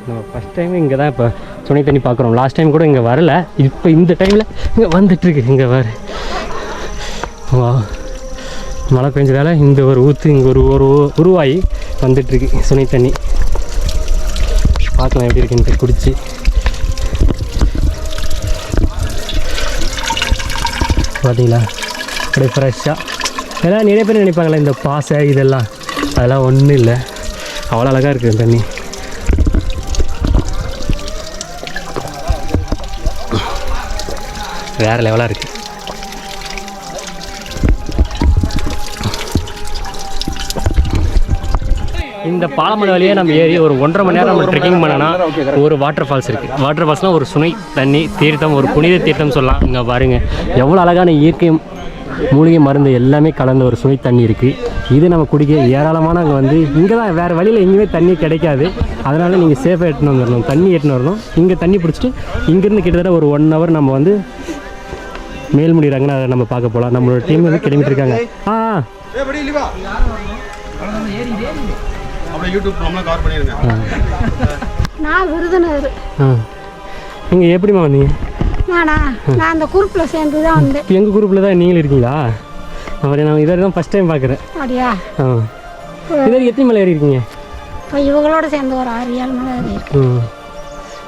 நம்ம ஃபஸ்ட் டைம் இங்கே தான் இப்போ சுனை தண்ணி பார்க்குறோம். லாஸ்ட் டைம் கூட இங்கே வரல. இப்போ இந்த டைமில் இங்கே வந்துட்டுருக்கு. இங்கே வேறு வா, மழை பெஞ்சதால் இந்த ஒரு ஊற்று இங்கே ஒரு உருவாகி வந்துட்டுருக்கு சுனை தண்ணி. பார்க்கலாம் எப்படி இருக்குன்ட்டு குடிச்சு. பார்த்தீங்களா, அப்படியே ஃப்ரெஷ்ஷாக. எல்லாம் நிறைய பேர் நினைப்பாங்களே இந்த பாசை இதெல்லாம், அதெல்லாம் ஒன்றும் இல்லை. அவ்வளோ அழகாக இருக்குது தண்ணி. வேறு லெவலாக இருக்குது. இந்த பாலமலை வழியே நம்ம ஏறி ஒரு 1.5 மணி நேரம் நம்ம ட்ரெக்கிங் பண்ணோன்னா ஒரு வாட்டர் ஃபால்ஸ் இருக்குது. வாட்டர் ஃபால்ஸ்னால் ஒரு சுனை தண்ணி தீர்த்தம், ஒரு புனித தீர்த்தம் சொல்லலாம். இங்கே பாருங்கள் எவ்வளோ அழகான இயற்கை மூலிகை மருந்து எல்லாமே கலந்த ஒரு சுனை தண்ணி இருக்குது. இது நம்ம குடிக்க ஏராளமான அங்கே வந்து இங்கே தான் வேறு வழியில் எங்கேயுமே தண்ணி கிடைக்காது. அதனால் நீங்கள் சேஃபாக எடுத்துன்னு வந்துடணும், தண்ணி எடுத்துன்னு வரணும். இங்கே தண்ணி பிடிச்சிட்டு இங்கேருந்து கிட்டத்தட்ட ஒரு 1 ஹவர் நம்ம வந்து மேல்முடி ரங்கநாதரை நம்ம பார்க்க போகலாம். நம்மளோட டீம் வந்து கிளம்பிட்டு இருக்காங்க. நான் விருதுநகர். நீங்கள் எப்படிமா வந்தீங்க? நானா நான் அந்த குரூப்பில் சேர்ந்து தான் வந்தேன். எங்கள் குரூப்பில் தான் நீங்களும் இருக்கீங்களா? அப்படியே நான் இதை தான் ஃபஸ்ட் டைம் பார்க்குறேன். அப்படியா? இதை எத்தனை மலை ஏறி இருக்கீங்க? இப்போ இவங்களோட சேர்ந்து ஒரு 6-7 மலை ஏறி இருக்கு.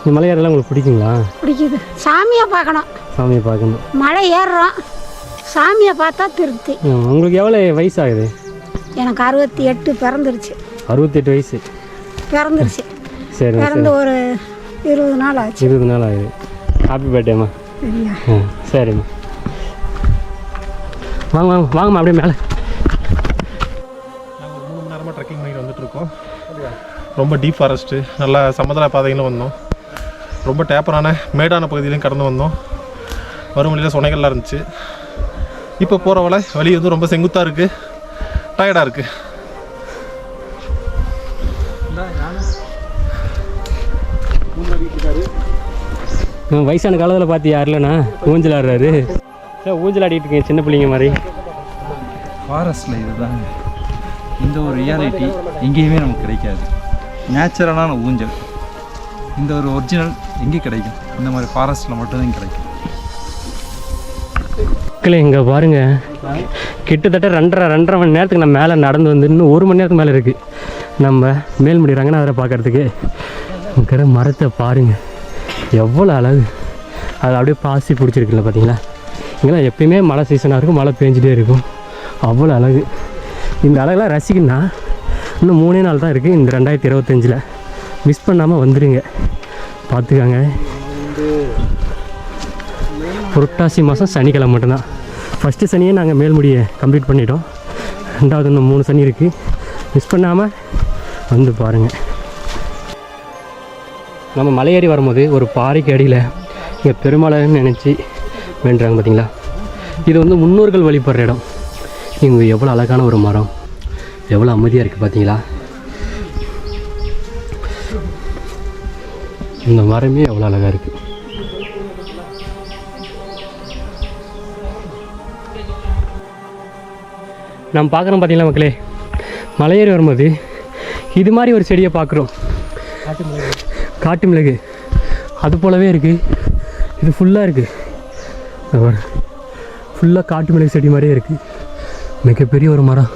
இந்த மலை ஏறலாம் உங்களுக்கு பிடிக்குங்களா? பிடிக்குது. சாமியை பார்க்கணும். சாமியை பார்க்கணும். மலை ஏறுறோம், சாமியை பார்த்தா திருப்தி. உங்களுக்கு எவ்வளோ வயசு ஆகுது? எனக்கு 68 பிறந்துருச்சு. 68 வயசு பிறந்துருச்சு. சரி, பிறந்து ஒரு 20 நாள் ஆச்சு. 20 நாள் ஆகுது. ஹாப்பி பர்த்டேம்மா. சரிம்மா. வாங்க வாங்க வாங்கம்மா அப்படியே மேலே. நாங்கள் 3 மணி நேரமாக ட்ரெக்கிங் பண்ணிட்டு வந்துட்டுருக்கோம். ரொம்ப டீப் ஃபாரஸ்ட்டு, நல்லா சமதள பாதைகளும் வந்தோம். ரொம்ப டேப்பரான மேடான பகுதியிலையும் கடந்து வந்தோம். வரும் வழியில் சுனைகள்லாம் இருந்துச்சு. இப்போ போகிற வழி வந்து ரொம்ப செங்குத்தாக இருக்குது, டயர்டாக இருக்குது. வயசான காலத்தில் பார்த்து யார் இல்லைண்ணா ஊஞ்சல் ஆடுறாரு. ஊஞ்சல் ஆடிட்டு இருக்கேன் சின்ன பிள்ளைங்க மாதிரி. ஃபாரஸ்ட்டில் இதுதான் இந்த ஒரு ரியாலிட்டி எங்கேயுமே நமக்கு கிடைக்காது. நேச்சுரலான ஊஞ்சல், இந்த ஒரு ஒரிஜினல் எங்கே கிடைக்கும்? இந்த மாதிரி ஃபாரஸ்ட்டில் மட்டும்தான் கிடைக்கும். மக்களே இங்கே பாருங்கள், கிட்டத்தட்ட 2.5 மணி நேரத்துக்கு நம்ம மேலே நடந்து வந்து இன்னும் 1 மணி நேரத்துக்கு மேலே இருக்குது நம்ம மேல்முடி ரங்கநாதரை பார்க்குறதுக்கு. இருக்கிற மரத்தை பாருங்கள் எவ்வளோ அழகு. அது அப்படியே பாசி பிடிச்சிருக்குல்ல பார்த்தீங்களா? இங்கெல்லாம் எப்பயுமே மழை சீசனாக இருக்கும், மழை பெஞ்சிட்டே இருக்கும். அவ்வளோ அழகு. இந்த அழகெல்லாம் ரசிக்கணும்னா இன்னும் 3 நாள் தான் இருக்குது இந்த 2025. மிஸ் பண்ணாமல் வந்துடுங்க, பார்த்துக்காங்க. புரட்டாசி மாதம் சனிக்கிழமை மட்டும்தான். ஃபஸ்ட்டு சனியே நாங்கள் மேல்முடியை கம்ப்ளீட் பண்ணிட்டோம். 2வது இன்னும் 3 சனி இருக்குது. மிஸ் பண்ணாமல் வந்து பாருங்கள். நம்ம மலையேறி வரும்போது ஒரு பாறைக்கு அடியில் இங்கே பெருமாளைன்னு நினச்சி வேண்டுறாங்க பார்த்தீங்களா? இது வந்து முன்னோர்கள் வழிபடுற இடம். இங்கே எவ்வளோ அழகான ஒரு மரம், எவ்வளோ அமைதியாக இருக்குது பார்த்தீங்களா? இந்த மரமே எவ்வளோ அழகாக இருக்குது. நம்ம பார்க்குறோம் பார்த்தீங்களா மக்களே, மலையேறி வரும்போது இது மாதிரி ஒரு செடியை பார்க்குறோம். காட்டு மிளகு அது போலவே இருக்குது. இது ஃபுல்லாக இருக்குது, ஃபுல்லாக காட்டு மிளகு செடி மாதிரியே இருக்குது. மிகப்பெரிய ஒரு மரம்.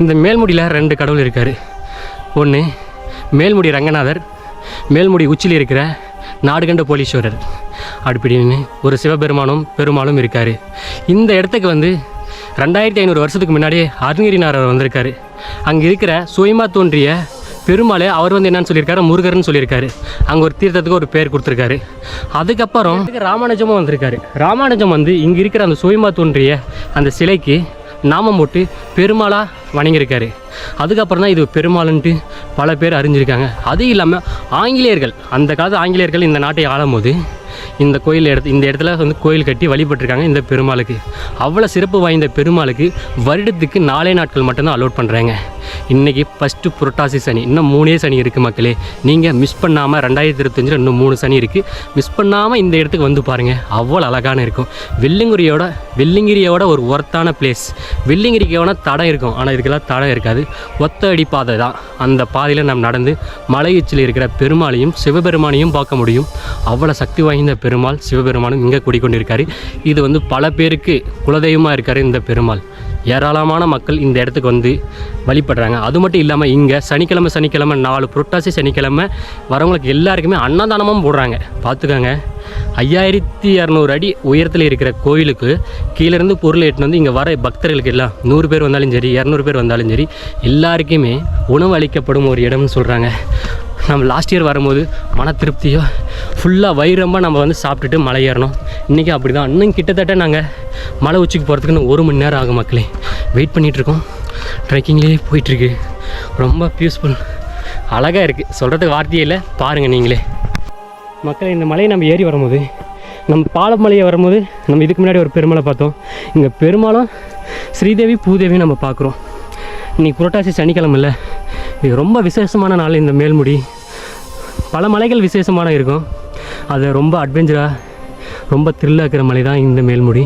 இந்த மேல்முடியில் 2 கடவுள் இருக்கார். ஒன்று மேல்முடி ரங்கநாதர், மேல்முடி உச்சியில் இருக்கிற நாடுகண்ட போலீஸ்வரர். அடுப்பிடின்னு ஒரு சிவபெருமானும் பெருமாளும் இருக்கார். இந்த இடத்துக்கு வந்து 2500 வருஷத்துக்கு முன்னாடியே அருணகிரிநாதர் வந்திருக்காரு. அங்கே இருக்கிற சுயமாக தோன்றிய பெருமாள் அவர் வந்து என்னன்னு சொல்லியிருக்காரு, முருகர்னு சொல்லியிருக்காரு. அங்கே ஒரு தீர்த்தத்துக்கு ஒரு பேர் கொடுத்துருக்காரு. அதுக்கப்புறம் ராமானுஜமும் வந்திருக்காரு. ராமானுஜம் வந்து இங்கே இருக்கிற அந்த சுயமாக தோன்றிய அந்த சிலைக்கு நாமம் போட்டு பெருமாளாக வணங்கியிருக்காரு. அதுக்கப்புறம் தான் இது பெருமாள்ன்ட்டு பல பேர் அறிஞ்சிருக்காங்க. அதுவும் இல்லாமல் ஆங்கிலேயர்கள், அந்த காலத்து ஆங்கிலேயர்கள் இந்த நாட்டை ஆளும்போது இந்த இடத்துல வந்து கோயில் கட்டி வழிபட்டிருக்காங்க இந்த பெருமாளுக்கு. அவ்வளோ சிறப்பு வாய்ந்த பெருமாளுக்கு வருடத்துக்கு 4 நாட்கள் மட்டும்தான் அலோட் பண்ணுறாங்க. இன்றைக்கி ஃபஸ்ட்டு புரட்டாசி சனி, இன்னும் 3 சனி இருக்குது மக்களே. நீங்கள் மிஸ் பண்ணாமல் 2025 இன்னும் 3 சனி இருக்குது. மிஸ் பண்ணாமல் இந்த இடத்துக்கு வந்து பாருங்கள், அவ்வளோ அழகான இருக்கும். வெள்ளிங்கிரியோட ஒரு ஒர்த்தான பிளேஸ். வெள்ளிங்கிரிக்கு எவனா தடம் இருக்கும், ஆனால் இதுக்கெல்லாம் தடம் இருக்காது. ஒத்த அடி பாதை தான். அந்த பாதையில் நம்ம நடந்து மலை உச்சியில் இருக்கிற பெருமாளையும் சிவபெருமானையும் பார்க்க முடியும். அவ்வளோ சக்தி வாய்ந்த பெருமாள் சிவபெருமானும் இங்கே குடிக்கொண்டிருக்காரு. இது வந்து பல பேருக்கு குலதெய்வமாக இருக்கார் இந்த பெருமாள். ஏராளமான மக்கள் இந்த இடத்துக்கு வந்து வழிபடுறாங்க. அது மட்டும் இல்லாமல் இங்கே சனிக்கிழமை 4 புரட்டாசி சனிக்கிழமை வரவங்களுக்கு எல்லாருக்குமே அன்னதானமும் போடுறாங்க. பார்த்துக்கோங்க, 5200 அடி உயரத்தில் இருக்கிற கோயிலுக்கு கீழேருந்து பொருள் எட்டுன்னு வந்து இங்கே வர பக்தர்களுக்கு எல்லாம் 100 பேர் வந்தாலும் சரி 200 பேர் வந்தாலும் சரி எல்லாருக்குமே உணவு அளிக்கப்படும் ஒரு இடம்னு சொல்கிறாங்க. நம்ம லாஸ்ட் இயர் வரும்போது மன திருப்தியோ ஃபுல்லாக வயிறமாக நம்ம வந்து சாப்பிட்டுட்டு மலை ஏறணும். இன்றைக்கி அப்படி தான். இன்னும் கிட்டத்தட்ட நாங்கள் மலை உச்சிக்கு போகிறதுக்குன்னு 1 மணி நேரம் ஆகும் மக்களே. வெயிட் பண்ணிகிட்ருக்கோம். ட்ரெக்கிங்லேயே போயிட்டுருக்கு. ரொம்ப பீஸ்ஃபுல், அழகாக இருக்குது, சொல்கிறதுக்கு வார்த்தையே இல்லை. பாருங்கள் நீங்களே மக்களே. இந்த மலையை நம்ம ஏறி வரும்போது நம்ம பாலமலையை வரும்போது நம்ம இதுக்கு முன்னாடி ஒரு பெருமலை பார்த்தோம். இங்கே பெருமாளும் ஸ்ரீதேவி பூதேவியும் நம்ம பார்க்குறோம். இன்றைக்கி புரட்டாசி சனிக்கிழமை இல்லை, இது ரொம்ப விசேஷமான நாள். இந்த மேல்முடி பல மலைகள் விசேஷமான இருக்கும். அது ரொம்ப அட்வென்ச்சராக ரொம்ப த்ரில்லாக இருக்கிற மலை தான் இந்த மேல்முடி.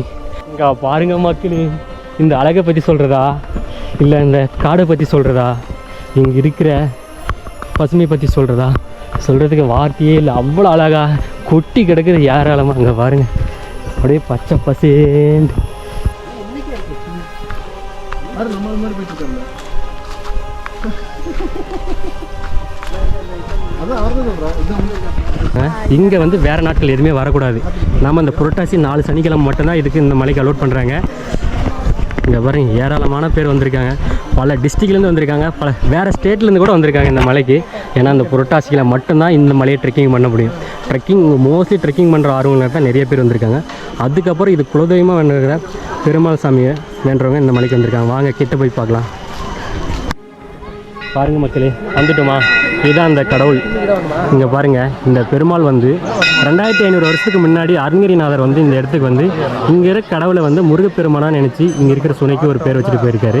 இங்கே பாருங்க மக்களே, இந்த அழகை பற்றி சொல்கிறதா இல்லை இந்த காடை பற்றி சொல்கிறதா இங்கே இருக்கிற பசுமை பற்றி சொல்கிறதா சொல்கிறதுக்கு வார்த்தையே இல்லை. அவ்வளோ அழகாக கொட்டி கிடக்குது ஏராளமாக. அங்கே பாருங்கள், அப்படியே பச்சை பசேண்டு. இங்கே வந்து வேறு நாட்கள் எதுவுமே வரக்கூடாது. நாம் இந்த புரட்டாசி 4 சனிக்கிழமை மட்டும்தான் இதுக்கு இந்த மலைக்கு அலோட் பண்ணுறாங்க. இங்கே பாருங்க, ஏராளமான பேர் வந்திருக்காங்க. பல டிஸ்ட்ரிக்ட்லேருந்து வந்திருக்காங்க, பல வேறு ஸ்டேட்லேருந்து கூட வந்திருக்காங்க இந்த மலைக்கு. ஏன்னா இந்த புரட்டாசியில் மட்டும்தான் இந்த மலையை ட்ரெக்கிங் பண்ண முடியும். மோஸ்ட்லி ட்ரெக்கிங் பண்ணுற ஆர்வங்கள் தான் நிறைய பேர் வந்திருக்காங்க. அதுக்கப்புறம் இது குலதெய்வமாக வேண்டுகிற பெருமாள் சாமியை வேண்டுறவங்க இந்த மலைக்கு வந்திருக்காங்க. வாங்க கிட்ட போய் பார்க்கலாம். பாருங்கள் மக்களே, வந்துட்டோமா? இதுதான் அந்த கடவுள். இங்கே பாருங்கள், இந்த பெருமாள் வந்து 2500 வருஷத்துக்கு முன்னாடி அருணகிரிநாதர் வந்து இந்த இடத்துக்கு வந்து இங்கே இருக்கிற கடவுளை வந்து முருகப்பெருமானாக நினச்சி இங்கே இருக்கிற சுனைக்கு ஒரு பேர் வச்சுட்டு போயிருக்காரு.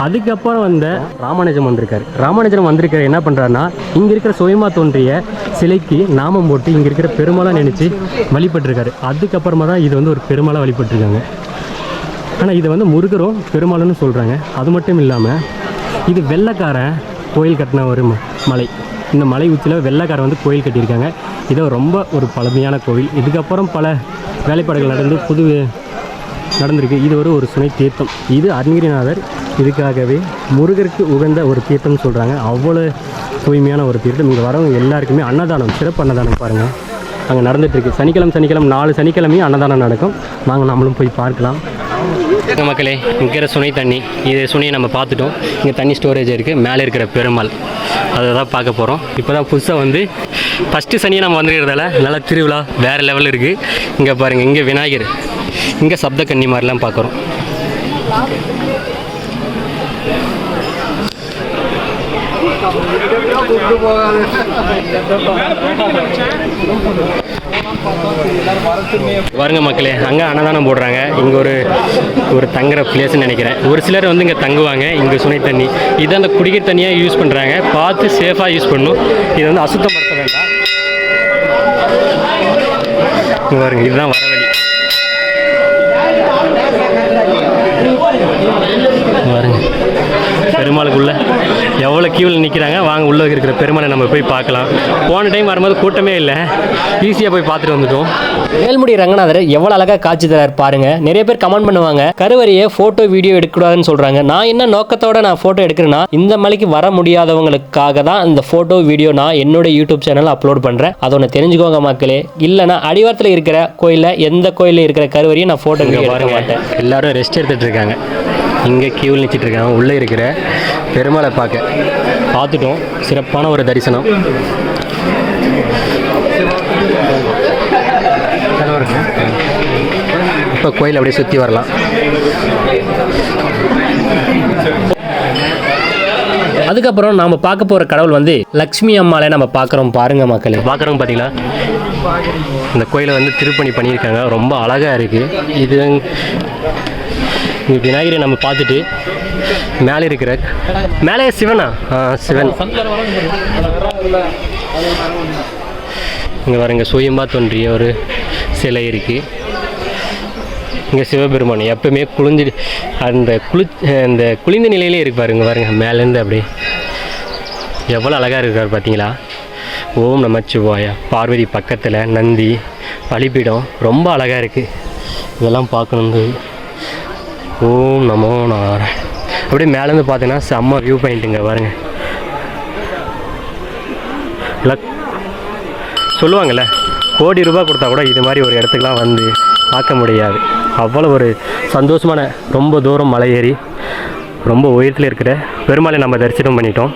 அதுக்கப்புறம் வந்த ராமானுஜம் வந்திருக்காரு. என்ன பண்ணுறாருன்னா, இங்கே இருக்கிற சுயமாக தோன்றிய சிலைக்கு நாமம் போட்டு இங்கே இருக்கிற பெருமாளாக நினச்சி வழிபட்டிருக்காரு. அதுக்கப்புறமா தான் இது வந்து ஒரு பெருமாளாக வழிபட்டிருக்காங்க. ஆனால் இதை வந்து முருகரும் பெருமாள்னு சொல்கிறாங்க. அது மட்டும் இல்லாமல் இது வெள்ளைக்காரன் கோயில் கட்டின ஒரு மலை. இந்த மலை உச்சியில் வெள்ளைக்காரன் வந்து கோயில் கட்டியிருக்காங்க. இது ரொம்ப ஒரு பழமையான கோவில். இதுக்கப்புறம் பல வேலைப்பாடுகள் நடந்திருக்கு. இது ஒரு சுனை தீர்த்தம். இது அருணகிரிநாதர் இதுக்காகவே முருகருக்கு உகந்த ஒரு தீர்த்தம்னு சொல்கிறாங்க. அவ்வளோ தூய்மையான ஒரு தீர்த்தம். இங்கே வரவங்க எல்லாருக்குமே அன்னதானம், சிறப்பு அன்னதானம் பாருங்கள் அங்கே நடந்துகிட்ருக்கு. சனிக்கிழமை 4 சனிக்கிழமையும் அன்னதானம் நடக்கும். வாங்க நம்மளும் போய் பார்க்கலாம். மக்களே, இங்கே சுனை தண்ணி, இது சுனையை நம்ம பார்த்துட்டோம். இங்கே தண்ணி ஸ்டோரேஜ் இருக்குது. மேலே இருக்கிற பெருமாள் அதை தான் பார்க்க போகிறோம். இப்போ தான் புதுசாக வந்து ஃபஸ்ட்டு சனியை நம்ம வந்துருக்கிறதால நல்லா திருவிழா வேறு லெவலில் இருக்குது. இங்கே பாருங்கள், இங்கே விநாயகர், இங்கே சப்த கன்னி மாதிரிலாம் பார்க்குறோம். வருங்க மக்களே, அங்கே அன்னதானம் போடுறாங்க. இங்கே ஒரு தங்குற பிளேஸ்ன்னு நினைக்கிறேன். ஒரு சிலர் வந்து இங்கே தங்குவாங்க. இங்கே சுனை தண்ணி இது அந்த குடிக்கிற தண்ணியாக யூஸ் பண்ணுறாங்க. பார்த்து சேஃபாக யூஸ் பண்ணணும். இது வந்து அசுத்தப்படுத்த வேண்டாம். பாருங்க, இதுதான் வர வழி. பாருங்க, பெருமாளுக்குள்ள எவ்வளோ கியூவில் நிற்கிறாங்க. வாங்க உள்ளே இருக்கிற பெருமாளை நம்ம போய் பார்க்கலாம். போன டைம் வரும்போது கூட்டமே இல்லை, ஈஸியாக போய் பார்த்துட்டு வந்துட்டோம். மேல்முடி ரங்கநாதர் எவ்வளோ அழகாக காட்சி தரார் பாருங்க. நிறைய பேர் கமெண்ட் பண்ணுவாங்க, கருவறையை ஃபோட்டோ வீடியோ எடுக்கக்கூடாதுன்னு சொல்கிறாங்க. நான் என்ன நோக்கத்தோட நான் ஃபோட்டோ எடுக்கிறேன்னா, இந்த மலைக்கு வர முடியாதவங்களுக்காக தான் இந்த ஃபோட்டோ வீடியோ நான் என்னோட யூடியூப் சேனலில் அப்லோட் பண்ணுறேன். அதை ஒன்று தெரிஞ்சுக்கோங்க மக்களே. இல்லைனா அடிவாரத்தில் இருக்கிற கோயிலில் எந்த கோயிலில் இருக்கிற கருவறையை நான் ஃபோட்டோ வீடியோ எடுக்க மாட்டேன். எல்லாரும் ரெஸ்ட் எடுத்துகிட்டு இருக்காங்க. இங்கே கியூவில் நிற்சிட்டு இருக்காங்க. உள்ளே இருக்கிற பெருமாளை பார்த்துட்டோம். சிறப்பான ஒரு தரிசனம். இப்போ கோயில் அப்படியே சுற்றி வரலாம். அதுக்கப்புறம் நாம் பார்க்க போகிற கடவுள் வந்து லக்ஷ்மி அம்மாளை நம்ம பார்க்குறோம். பாருங்கள் மக்களே, பார்க்குறோம் பார்த்தீங்களா? இந்த கோயிலை வந்து திருப்பணி பண்ணியிருக்காங்க. ரொம்ப அழகாக இருக்குது. இது விநாயகரை நம்ம பார்த்துட்டு மேலே இருக்கிற மேலே சிவனா சிவன் இங்கே பாருங்க, சுயமாக தோன்றிய ஒரு சிலை இருக்குது. இங்கே சிவபெருமான் எப்பவுமே அந்த குளிர்ந்த நிலையிலே இருப்பார். இங்கே பாருங்க, மேலேருந்து அப்படியே எவ்வளோ அழகாக இருக்கார் பார்த்தீங்களா? ஓம் நமச்சிவாய. பார்வதி பக்கத்தில் நந்தி பலிபீடம் ரொம்ப அழகாக இருக்குது. இதெல்லாம் பார்க்கணும். ஓம் நமோ நாராயண. அப்படியே மேலேருந்து பார்த்தீங்கன்னா செம்ம வியூ பாயிண்ட்டுங்க பாருங்க. இல்லை சொல்லுவாங்கள்ல, கோடி ரூபாய் கொடுத்தா கூட இது மாதிரி ஒரு இடத்துக்குலாம் வந்து பார்க்க முடியாது. அவ்வளோ ஒரு சந்தோஷமான, ரொம்ப தூரம் மலை ஏறி ரொம்ப உயரத்தில் இருக்கிற பெருமாளை நம்ம தரிசனம் பண்ணிட்டோம்.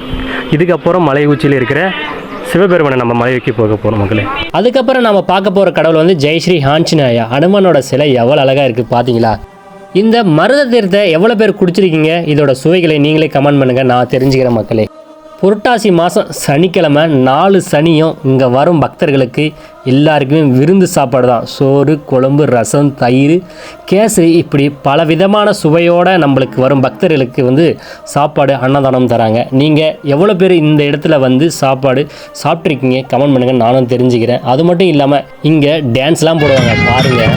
இதுக்கப்புறம் மலை உச்சியில் இருக்கிற சிவபெருமானை நம்ம மலைக்கு போக போகிறோம் மக்களே. அதுக்கப்புறம் நம்ம பார்க்க போகிற கடவுள் வந்து ஜெயஸ்ரீ ஆஞ்சநேயா. அனுமனோட சிலை எவ்வளோ அழகாக இருக்குது பார்த்தீங்களா? இந்த மருத தீர்த்தை எவ்வளோ பேர் குடிச்சிருக்கீங்க? இதோட சுவைகளை நீங்களே கமெண்ட் பண்ணுங்கள், நான் தெரிஞ்சுக்கிறேன் மக்களே. புரட்டாசி மாதம் சனிக்கிழமை 4 சனியும் இங்கே வரும் பக்தர்களுக்கு எல்லாருக்குமே விருந்து சாப்பாடு தான். சோறு, குழம்பு, ரசம், தயிர், கேசரி, இப்படி பல விதமான சுவையோடு நம்மளுக்கு வரும் பக்தர்களுக்கு வந்து சாப்பாடு, அன்னதானம் தராங்க. நீங்கள் எவ்வளோ பேர் இந்த இடத்துல வந்து சாப்பாடு சாப்பிட்ருக்கீங்க கமெண்ட் பண்ணுங்கள், நானும் தெரிஞ்சுக்கிறேன். அது மட்டும் இல்லாமல் இங்கே டான்ஸ்லாம் போடுவாங்க பாருங்கள்.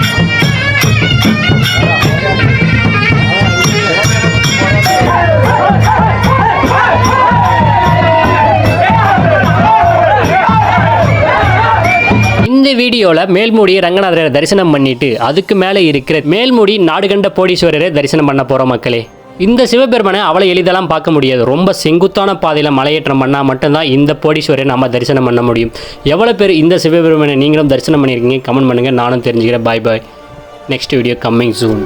இந்த வீடியோவில் மேல்மூடி ரங்கநாதரை தரிசனம் பண்ணிட்டு அதுக்கு மேலே இருக்கிற மேல்மூடி நாடுகண்ட போடீஸ்வரரை தரிசனம் பண்ண போகிறோம் மக்களே. இந்த சிவபெருமானை அவ்வளோ எளிதெல்லாம் பார்க்க முடியாது. ரொம்ப செங்குத்தான பாதையில் மலையேற்றம் பண்ணால் மட்டும்தான் இந்த போடீஸ்வரரை நம்ம தரிசனம் பண்ண முடியும். எவ்வளோ பேர் இந்த சிவபெருமானை நீங்களும் தரிசனம் பண்ணியிருக்கீங்க கமெண்ட் பண்ணுங்கள், நானும் தெரிஞ்சுக்கிறேன். Bye bye. Next video coming சூன்.